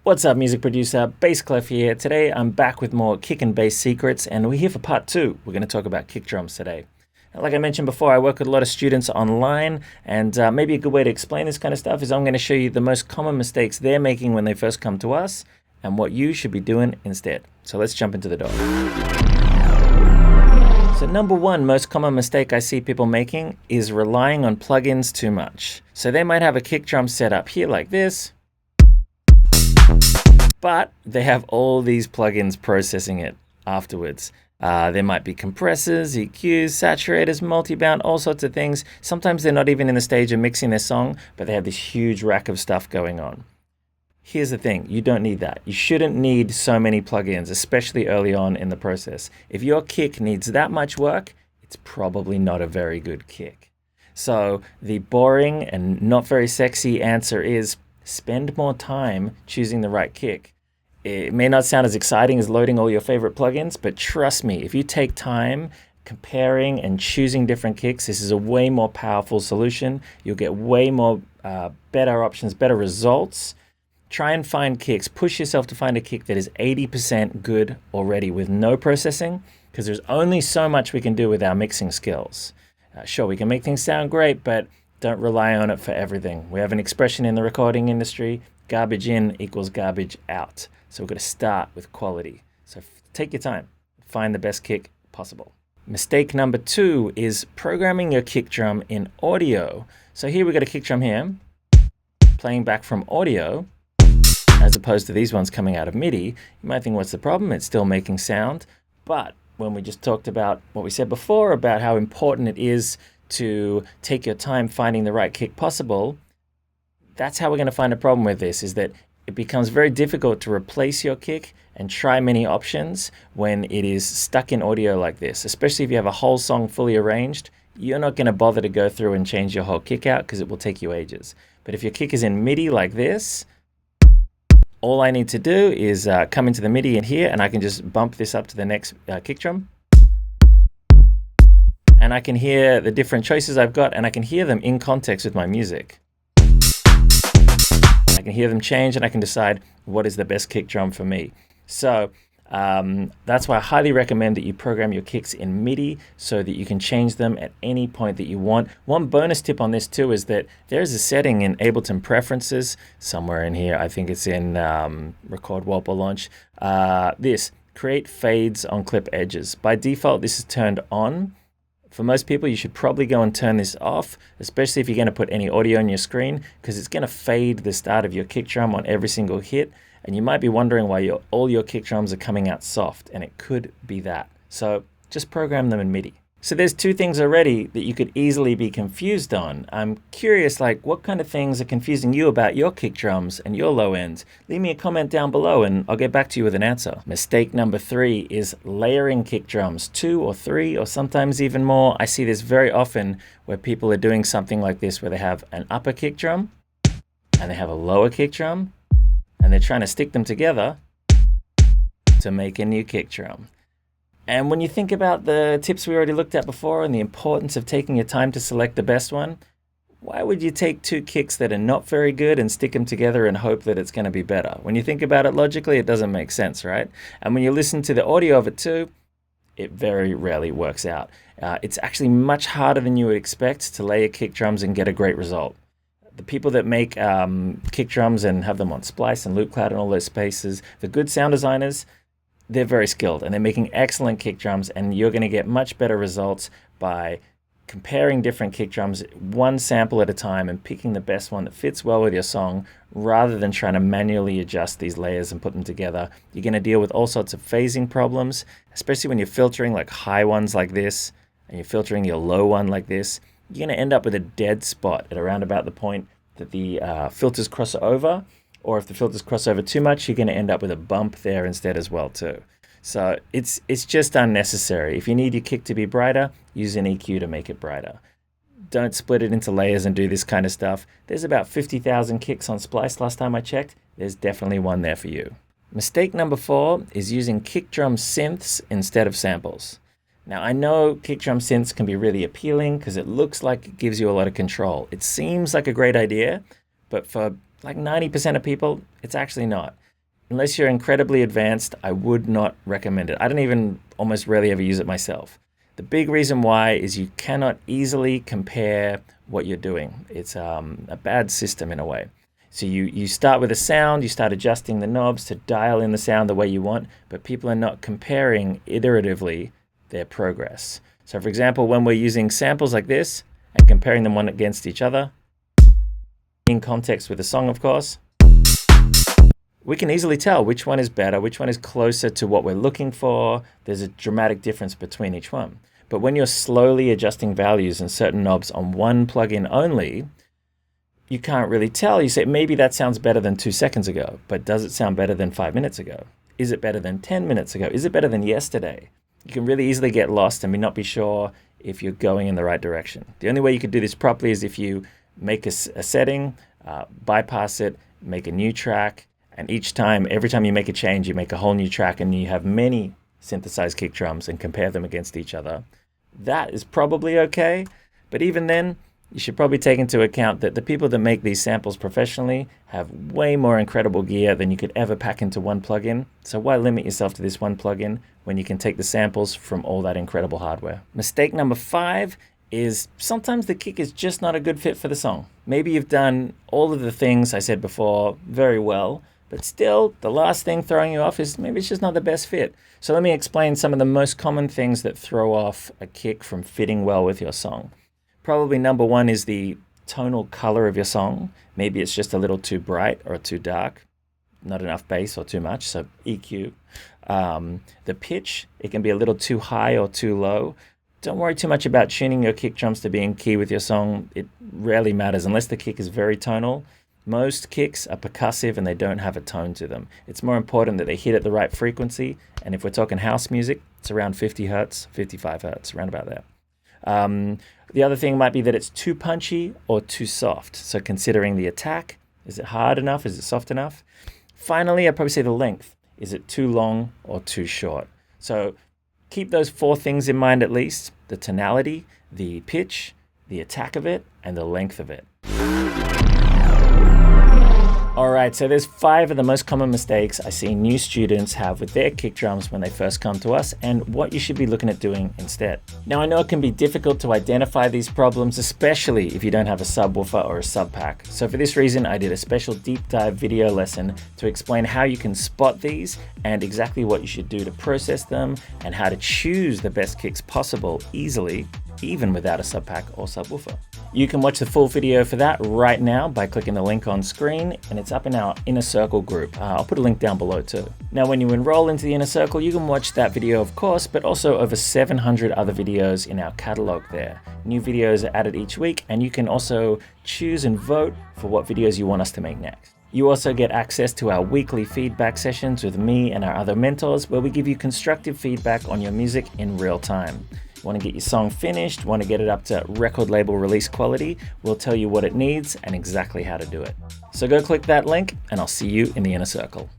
What's up, music producer? Bass Kleph here. Today I'm back with more kick and bass secrets, and we're here for part 2. We're going to talk about kick drums today. Like I mentioned before, I work with a lot of students online, and maybe a good way to explain this kind of stuff is I'm going to show you the most common mistakes they're making when they first come to us, and what you should be doing instead. So let's jump into the doc. So number one most common mistake I see people making is relying on plugins too much. So they might have a kick drum set up here like this, but they have all these plugins processing it afterwards. There might be compressors, EQs, saturators, multi-bound, all sorts of things. Sometimes they're not even in the stage of mixing their song, but they have this huge rack of stuff going on. Here's the thing, you don't need that. You shouldn't need so many plugins, especially early on in the process. If your kick needs that much work, it's probably not a very good kick. So the boring and not very sexy answer is spend more time choosing the right kick. It may not sound as exciting as loading all your favorite plugins, but trust me, if you take time comparing and choosing different kicks, this is a way more powerful solution. You'll get way more better options, better results. Try and find kicks. Push yourself to find a kick that is 80% good already with no processing, because there's only so much we can do with our mixing skills. Sure, we can make things sound great, but don't rely on it for everything. We have an expression in the recording industry, garbage in equals garbage out. So we've got to start with quality. So take your time, find the best kick possible. Mistake number 2 is programming your kick drum in audio. So here we've got a kick drum here, playing back from audio, as opposed to these ones coming out of MIDI. You might think, what's the problem? It's still making sound. But when we just talked about what we said before about how important it is to take your time finding the right kick possible, that's how we're going to find a problem with this, is that it becomes very difficult to replace your kick and try many options when it is stuck in audio like this. Especially if you have a whole song fully arranged, you're not going to bother to go through and change your whole kick out because it will take you ages. But if your kick is in MIDI like this, all I need to do is come into the MIDI in here, and I can just bump this up to the next kick drum. And I can hear the different choices I've got, and I can hear them in context with my music. I can hear them change, and I can decide what is the best kick drum for me. So that's why I highly recommend that you program your kicks in MIDI so that you can change them at any point that you want. One bonus tip on this too is that there's a setting in Ableton preferences, somewhere in here, I think it's in Record Warp or Launch, this, create fades on clip edges. By default, this is turned on. For most people, you should probably go and turn this off, especially if you're going to put any audio on your screen, because it's going to fade the start of your kick drum on every single hit. And you might be wondering why all your kick drums are coming out soft, and it could be that. So just program them in MIDI. So there's 2 things already that you could easily be confused on. I'm curious, what kind of things are confusing you about your kick drums and your low ends? Leave me a comment down below and I'll get back to you with an answer. Mistake number 3 is layering kick drums, 2 or 3 or sometimes even more. I see this very often where people are doing something like this, where they have an upper kick drum and they have a lower kick drum, and they're trying to stick them together to make a new kick drum. And when you think about the tips we already looked at before and the importance of taking your time to select the best one, why would you take 2 kicks that are not very good and stick them together and hope that it's going to be better? When you think about it logically, it doesn't make sense, right? And when you listen to the audio of it too, it very rarely works out. It's actually much harder than you would expect to layer kick drums and get a great result. The people that make kick drums and have them on Splice and LoopCloud and all those spaces, the good sound designers, they're very skilled and they're making excellent kick drums, and you're going to get much better results by comparing different kick drums one sample at a time and picking the best one that fits well with your song, rather than trying to manually adjust these layers and put them together. You're going to deal with all sorts of phasing problems, especially when you're filtering like high ones like this and you're filtering your low one like this. You're going to end up with a dead spot at around about the point that the filters cross over, or if the filters cross over too much, you're going to end up with a bump there instead as well too. So it's just unnecessary. If you need your kick to be brighter, use an EQ to make it brighter. Don't split it into layers and do this kind of stuff. There's about 50,000 kicks on Splice last time I checked. There's definitely one there for you. Mistake number 4 is using kick drum synths instead of samples. Now, I know kick drum synths can be really appealing because it looks like it gives you a lot of control. It seems like a great idea, but for like 90% of people, it's actually not. Unless you're incredibly advanced, I would not recommend it. I don't even almost rarely ever use it myself. The big reason why is you cannot easily compare what you're doing. It's a bad system in a way. So you start with a sound, you start adjusting the knobs to dial in the sound the way you want, but people are not comparing iteratively their progress. So for example, when we're using samples like this and comparing them one against each other, in context with the song, of course, we can easily tell which one is better, which one is closer to what we're looking for. There's a dramatic difference between each one. But when you're slowly adjusting values and certain knobs on one plugin only, you can't really tell. You say, maybe that sounds better than 2 seconds ago, but does it sound better than 5 minutes ago? Is it better than 10 minutes ago? Is it better than yesterday? You can really easily get lost and not be sure if you're going in the right direction. The only way you could do this properly is if you make a setting, bypass it, make a new track, and every time you make a change, you make a whole new track and you have many synthesized kick drums and compare them against each other. That is probably okay, but even then, you should probably take into account that the people that make these samples professionally have way more incredible gear than you could ever pack into one plugin. So why limit yourself to this one plugin when you can take the samples from all that incredible hardware? Mistake number 5 is sometimes the kick is just not a good fit for the song. Maybe you've done all of the things I said before very well, but still the last thing throwing you off is maybe it's just not the best fit. So let me explain some of the most common things that throw off a kick from fitting well with your song. Probably number 1 is the tonal color of your song. Maybe it's just a little too bright or too dark, not enough bass or too much, so EQ. The pitch, it can be a little too high or too low. Don't worry too much about tuning your kick drums to be in key with your song. It rarely matters unless the kick is very tonal. Most kicks are percussive and they don't have a tone to them. It's more important that they hit at the right frequency, and if we're talking house music, it's around 50 hertz, 55 hertz, around about there. The other thing might be that it's too punchy or too soft. So considering the attack, is it hard enough? Is it soft enough? Finally, I'd probably say the length. Is it too long or too short? So keep those 4 things in mind at least: the tonality, the pitch, the attack of it, and the length of it. All right, so there's 5 of the most common mistakes I see new students have with their kick drums when they first come to us, and what you should be looking at doing instead. Now, I know it can be difficult to identify these problems, especially if you don't have a subwoofer or a sub pack. So for this reason, I did a special deep dive video lesson to explain how you can spot these and exactly what you should do to process them and how to choose the best kicks possible easily, even without a sub pack or subwoofer. You can watch the full video for that right now by clicking the link on screen, and it's up in our Inner Circle group. I'll put a link down below too. Now, when you enroll into the Inner Circle, you can watch that video, of course, but also over 700 other videos in our catalog there. New videos are added each week, and you can also choose and vote for what videos you want us to make next. You also get access to our weekly feedback sessions with me and our other mentors, where we give you constructive feedback on your music in real time. Want to get your song finished, want to get it up to record label release quality, we'll tell you what it needs and exactly how to do it. So go click that link and I'll see you in the Inner Circle.